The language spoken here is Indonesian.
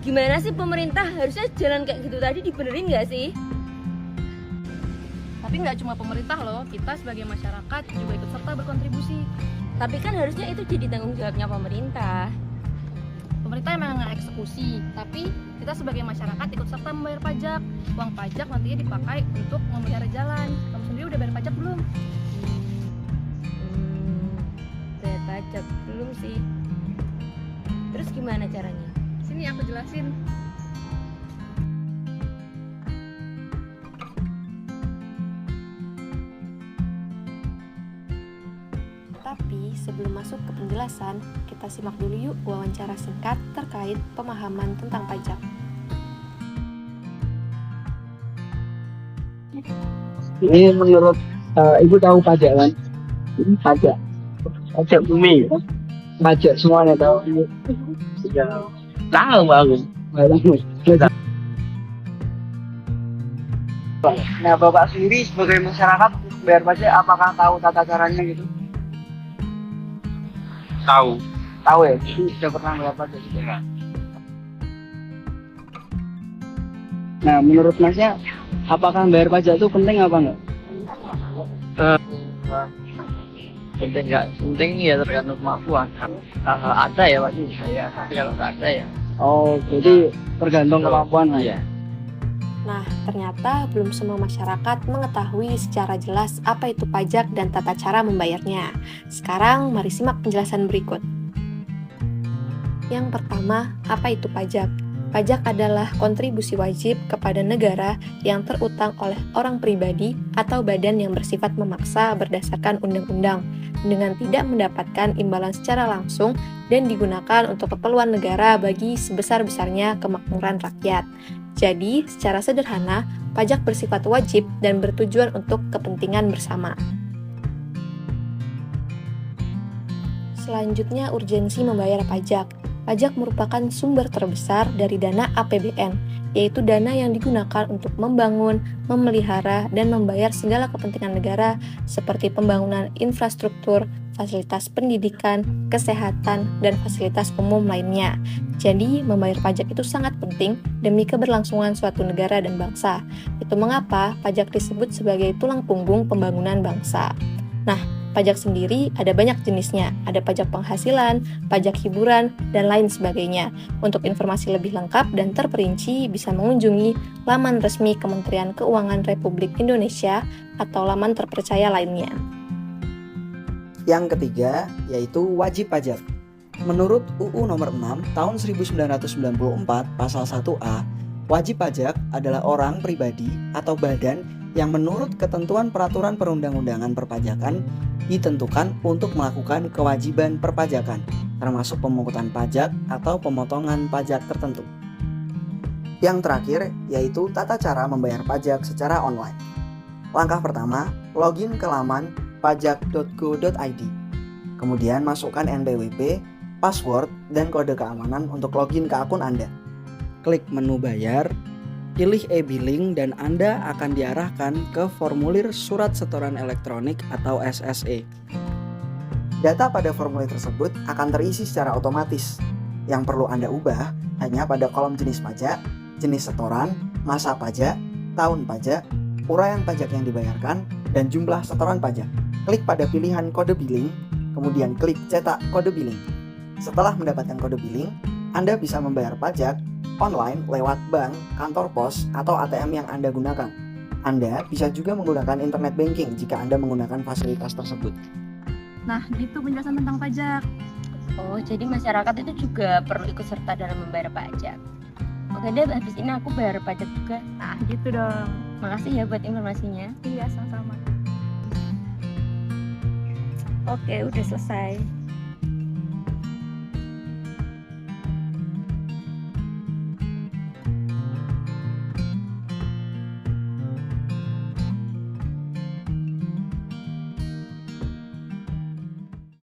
Gimana sih pemerintah harusnya jalan kayak gitu tadi dibenerin nggak sih? Tapi nggak cuma pemerintah loh, kita sebagai masyarakat juga ikut serta berkontribusi. Tapi kan harusnya itu jadi tanggung jawabnya pemerintah. Pemerintah emang eksekusi, tapi kita sebagai masyarakat ikut serta membayar pajak. Uang pajak nantinya dipakai untuk memelihara jalan. Kamu sendiri udah bayar pajak belum? Bayar pajak belum sih. Terus gimana caranya? Sini aku jelasin. Tapi sebelum masuk ke penjelasan, kita simak dulu yuk wawancara singkat terkait pemahaman tentang pajak. Ini menurut Ibu tahu pajak kan? Ini pajak bumi, pajak semuanya tahu. Ya, tahu aku. Nah, Bapak sendiri sebagai masyarakat bayar pajak, apakah tahu tata caranya gitu? Tahu. Tahu ya? Sudah pernah bayar pajak juga. Nah, menurut Masnya, apakah bayar pajak itu penting apa enggak? Penting nggak penting ya tergantung kemampuan. Ada ya pasti saya, tapi kalau nggak ada ya. Oh, jadi tergantung kemampuan lah ya. Nah, ternyata belum semua masyarakat mengetahui secara jelas apa itu pajak dan tata cara membayarnya. Sekarang, mari simak penjelasan berikut. Yang pertama, apa itu pajak? Pajak adalah kontribusi wajib kepada negara yang terutang oleh orang pribadi atau badan yang bersifat memaksa berdasarkan undang-undang dengan tidak mendapatkan imbalan secara langsung dan digunakan untuk keperluan negara bagi sebesar-besarnya kemakmuran rakyat. Jadi, secara sederhana, pajak bersifat wajib dan bertujuan untuk kepentingan bersama. Selanjutnya, urgensi membayar pajak. Pajak merupakan sumber terbesar dari dana APBN, yaitu dana yang digunakan untuk membangun, memelihara, dan membayar segala kepentingan negara seperti pembangunan infrastruktur, fasilitas pendidikan, kesehatan, dan fasilitas umum lainnya. Jadi, membayar pajak itu sangat penting demi keberlangsungan suatu negara dan bangsa. Itu mengapa pajak disebut sebagai tulang punggung pembangunan bangsa. Nah, pajak sendiri ada banyak jenisnya. Ada pajak penghasilan, pajak hiburan, dan lain sebagainya. Untuk informasi lebih lengkap dan terperinci, bisa mengunjungi laman resmi Kementerian Keuangan Republik Indonesia atau laman terpercaya lainnya. Yang ketiga, yaitu wajib pajak. Menurut UU Nomor 6 Tahun 1994 Pasal 1A, wajib pajak adalah orang pribadi atau badan yang menurut ketentuan peraturan perundang-undangan perpajakan ditentukan untuk melakukan kewajiban perpajakan, termasuk pemungutan pajak atau pemotongan pajak tertentu. Yang terakhir, yaitu tata cara membayar pajak secara online. Langkah pertama, login ke laman pajak.go.id. Kemudian masukkan NPWP, password, dan kode keamanan untuk login ke akun Anda. Klik menu bayar, pilih e-billing, dan Anda akan diarahkan ke formulir surat setoran elektronik atau SSE. Data pada formulir tersebut akan terisi secara otomatis. Yang perlu Anda ubah hanya pada kolom jenis pajak, jenis setoran, masa pajak, tahun pajak, uraian pajak yang dibayarkan, dan jumlah setoran pajak. Klik pada pilihan kode billing, kemudian klik cetak kode billing. Setelah mendapatkan kode billing, Anda bisa membayar pajak online lewat bank, kantor pos, atau ATM yang Anda gunakan. Anda bisa juga menggunakan internet banking jika Anda menggunakan fasilitas tersebut. Nah, gitu penjelasan tentang pajak. Oh, jadi masyarakat itu juga perlu ikut serta dalam membayar pajak. Oke deh, habis ini aku bayar pajak juga. Nah, gitu dong. Makasih ya buat informasinya. Iya, sama-sama. Oke, udah selesai.